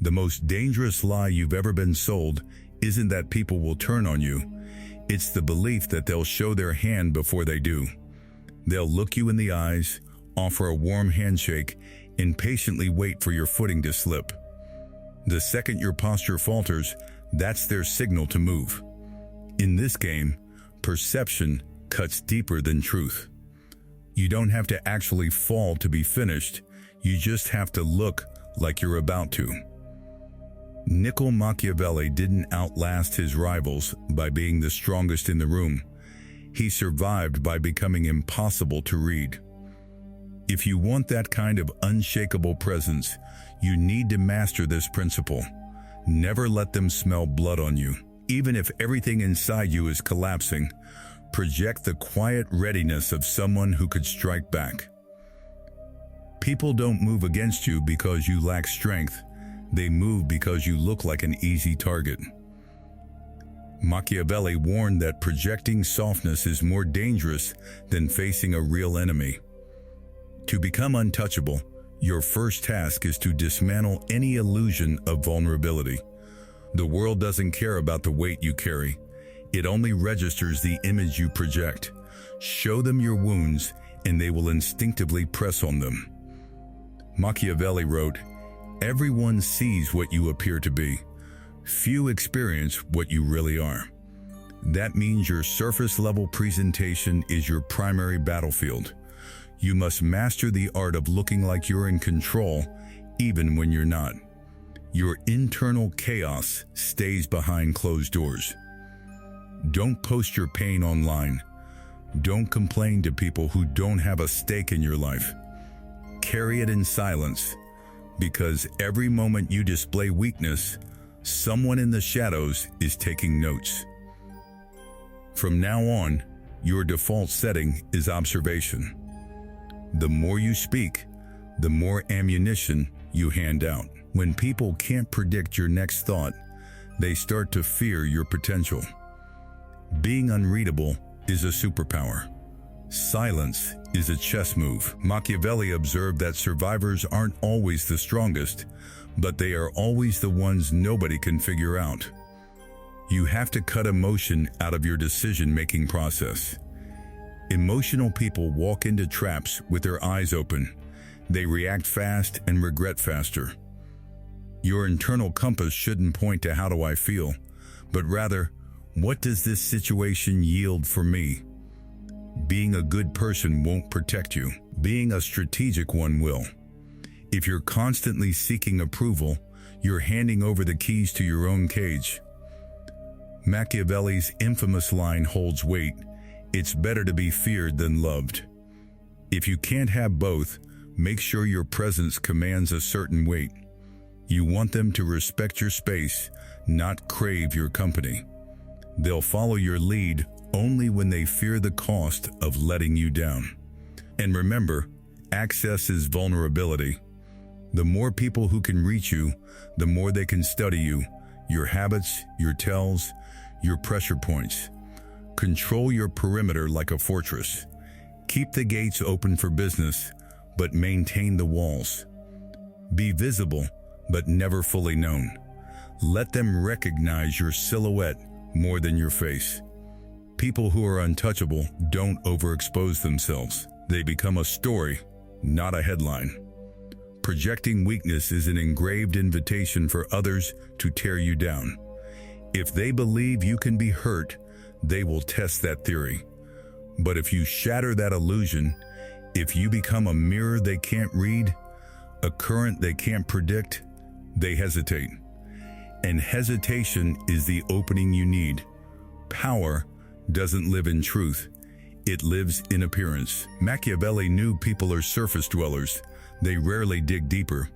The most dangerous lie you've ever been sold isn't that people will turn on you. It's the belief that they'll show their hand before they do. They'll look you in the eyes, offer a warm handshake, and patiently wait for your footing to slip. The second your posture falters, that's their signal to move. In this game, perception cuts deeper than truth. You don't have to actually fall to be finished. You just have to look like you're about to. Niccolò Machiavelli didn't outlast his rivals by being the strongest in the room. He survived by becoming impossible to read. If you want that kind of unshakable presence, you need to master this principle. Never let them smell blood on you. Even if everything inside you is collapsing, project the quiet readiness of someone who could strike back. People don't move against you because you lack strength. They move because you look like an easy target. Machiavelli warned that projecting softness is more dangerous than facing a real enemy. To become untouchable, your first task is to dismantle any illusion of vulnerability. The world doesn't care about the weight you carry. It only registers the image you project. Show them your wounds, and they will instinctively press on them. Machiavelli wrote, "Everyone sees what you appear to be. Few experience what you really are." That means your surface-level presentation is your primary battlefield. You must master the art of looking like you're in control, even when you're not. Your internal chaos stays behind closed doors. Don't post your pain online. Don't complain to people who don't have a stake in your life. Carry it in silence, because every moment you display weakness, someone in the shadows is taking notes. From now on, your default setting is observation. The more you speak, the more ammunition you hand out. When people can't predict your next thought, they start to fear your potential. Being unreadable is a superpower. Silence is a chess move. Machiavelli observed that survivors aren't always the strongest, but they are always the ones nobody can figure out. You have to cut emotion out of your decision-making process. Emotional people walk into traps with their eyes open. They react fast and regret faster. Your internal compass shouldn't point to how do I feel, but rather, what does this situation yield for me? Being a good person won't protect you. Being a strategic one will. If you're constantly seeking approval, you're handing over the keys to your own cage. Machiavelli's infamous line holds weight: "It's better to be feared than loved." If you can't have both, make sure your presence commands a certain weight. You want them to respect your space, not crave your company. They'll follow your lead only when they fear the cost of letting you down. And remember, access is vulnerability. The more people who can reach you, the more they can study you, your habits, your tells, your pressure points. Control your perimeter like a fortress. Keep the gates open for business, but maintain the walls. Be visible, but never fully known. Let them recognize your silhouette more than your face. People who are untouchable don't overexpose themselves. They become a story, not a headline. Projecting weakness is an engraved invitation for others to tear you down. If they believe you can be hurt, they will test that theory. But if you shatter that illusion, if you become a mirror they can't read, a current they can't predict, they hesitate. And hesitation is the opening you need. Power doesn't live in truth. It lives in appearance. Machiavelli knew people are surface dwellers. They rarely dig deeper.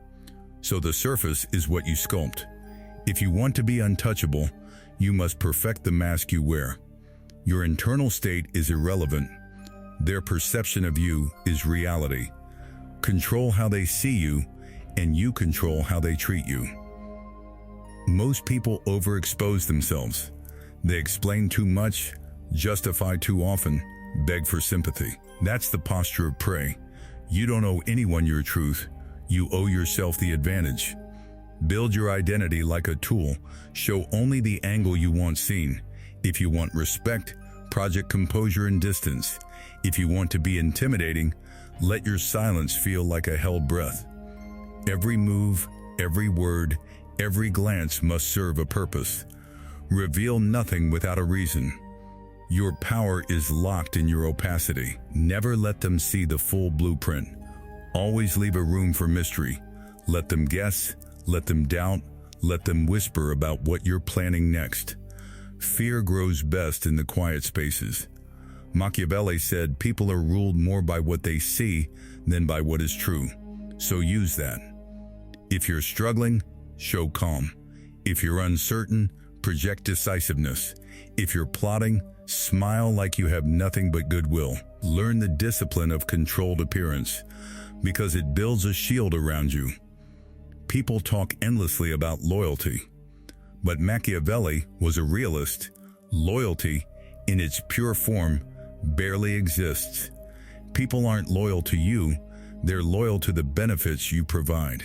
So the surface is what you sculpt. If you want to be untouchable, you must perfect the mask you wear. Your internal state is irrelevant. Their perception of you is reality. Control how they see you, and you control how they treat you. Most people overexpose themselves. They explain too much, justify too often, beg for sympathy. That's the posture of prey. You don't owe anyone your truth. You owe yourself the advantage. Build your identity like a tool. Show only the angle you want seen. If you want respect, project composure and distance. If you want to be intimidating, let your silence feel like a held breath. Every move, every word, every glance must serve a purpose. Reveal nothing without a reason. Your power is locked in your opacity. Never let them see the full blueprint. Always leave a room for mystery. Let them guess, let them doubt, let them whisper about what you're planning next. Fear grows best in the quiet spaces. Machiavelli said people are ruled more by what they see than by what is true. So use that. If you're struggling, show calm. If you're uncertain, project decisiveness. If you're plotting, smile like you have nothing but goodwill. Learn the discipline of controlled appearance, because it builds a shield around you. People talk endlessly about loyalty, but Machiavelli was a realist. Loyalty, in its pure form, barely exists. People aren't loyal to you, they're loyal to the benefits you provide.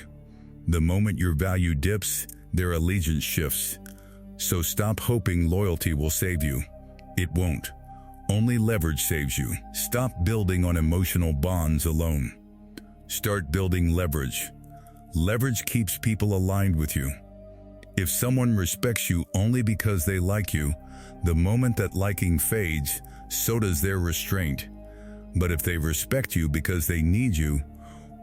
The moment your value dips, their allegiance shifts. So stop hoping loyalty will save you. It won't. Only leverage saves you. Stop building on emotional bonds alone. Start building leverage. Leverage keeps people aligned with you. If someone respects you only because they like you, the moment that liking fades, so does their restraint. But if they respect you because they need you,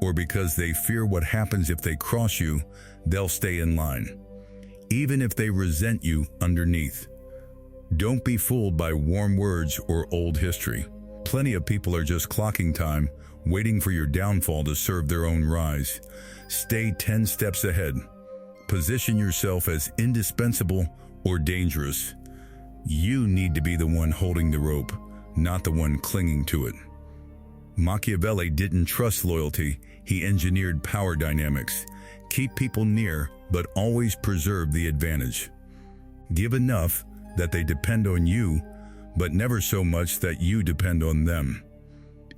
or because they fear what happens if they cross you, they'll stay in line, even if they resent you underneath. Don't be fooled by warm words or old history. Plenty of people are just clocking time, waiting for your downfall to serve their own rise. Stay 10 steps ahead. Position yourself as indispensable or dangerous. You need to be the one holding the rope, not the one clinging to it. Machiavelli didn't trust loyalty, he engineered power dynamics. Keep people near, but always preserve the advantage. Give enough that they depend on you, but never so much that you depend on them.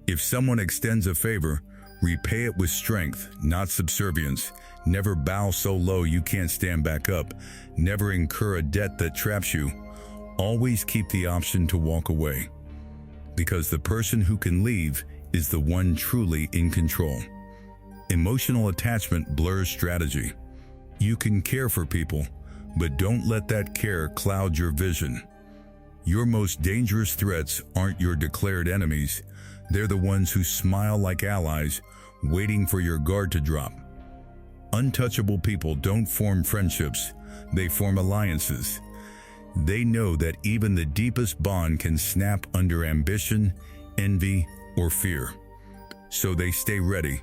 If someone extends a favor, repay it with strength, not subservience. Never bow so low you can't stand back up. Never incur a debt that traps you. Always keep the option to walk away, because the person who can leave is the one truly in control. Emotional attachment blurs strategy. You can care for people, but don't let that care cloud your vision. Your most dangerous threats aren't your declared enemies. They're the ones who smile like allies, waiting for your guard to drop. Untouchable people don't form friendships, they form alliances. They know that even the deepest bond can snap under ambition, envy, or fear. So they stay ready.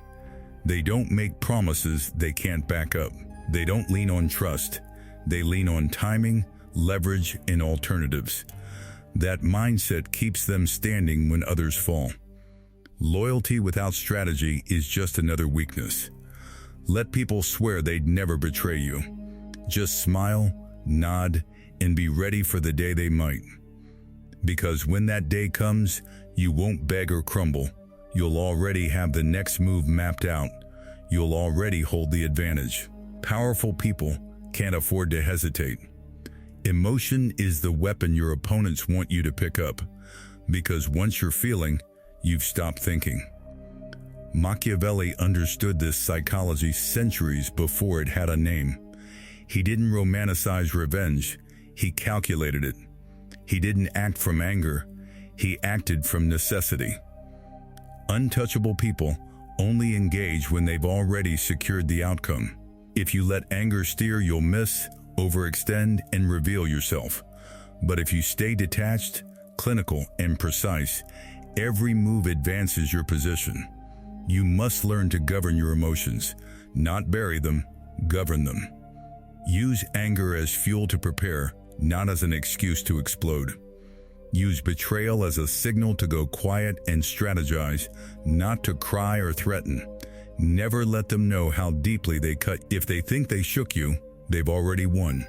They don't make promises they can't back up. They don't lean on trust. They lean on timing, leverage, and alternatives. That mindset keeps them standing when others fall. Loyalty without strategy is just another weakness. Let people swear they'd never betray you. Just smile, nod, and be ready for the day they might. Because when that day comes, you won't beg or crumble. You'll already have the next move mapped out. You'll already hold the advantage. Powerful people can't afford to hesitate. Emotion is the weapon your opponents want you to pick up, because once you're feeling, you've stopped thinking. Machiavelli understood this psychology centuries before it had a name. He didn't romanticize revenge, he calculated it. He didn't act from anger, he acted from necessity. Untouchable people only engage when they've already secured the outcome. If you let anger steer, you'll miss, overextend, and reveal yourself. But if you stay detached, clinical, and precise, every move advances your position. You must learn to govern your emotions, not bury them, govern them. Use anger as fuel to prepare, not as an excuse to explode. Use betrayal as a signal to go quiet and strategize, not to cry or threaten. Never let them know how deeply they cut. If they think they shook you, they've already won.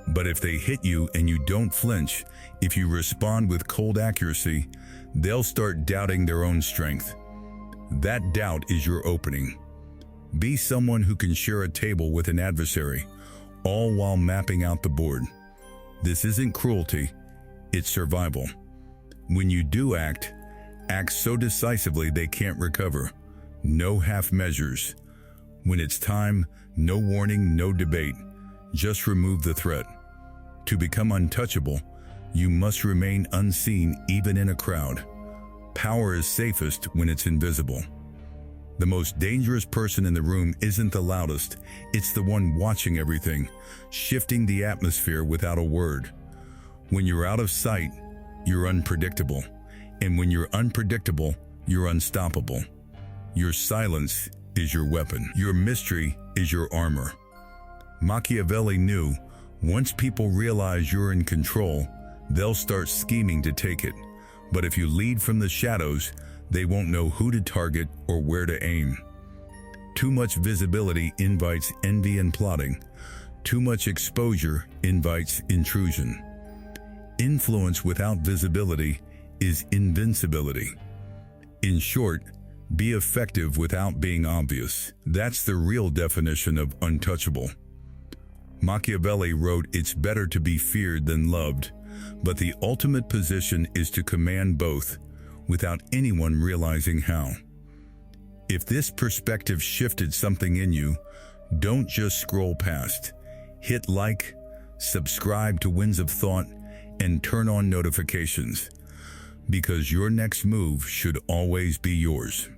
But if they hit you and you don't flinch, if you respond with cold accuracy, they'll start doubting their own strength. That doubt is your opening. Be someone who can share a table with an adversary, all while mapping out the board. This isn't cruelty, it's survival. When you do act so decisively they can't recover. No half measures. When it's time, no warning, no debate. Just remove the threat. To become untouchable, you must remain unseen even in a crowd. Power is safest when it's invisible. The most dangerous person in the room isn't the loudest, it's the one watching everything, shifting the atmosphere without a word. When you're out of sight, you're unpredictable. And when you're unpredictable, you're unstoppable. Your silence is your weapon. Your mystery is your armor. Machiavelli knew, once people realize you're in control, they'll start scheming to take it. But if you lead from the shadows, they won't know who to target or where to aim. Too much visibility invites envy and plotting. Too much exposure invites intrusion. Influence without visibility is invincibility. In short, be effective without being obvious. That's the real definition of untouchable. Machiavelli wrote, "It's better to be feared than loved," but the ultimate position is to command both, without anyone realizing how. If this perspective shifted something in you, don't just scroll past. Hit like, subscribe to Winds of Thought, and turn on notifications, because your next move should always be yours.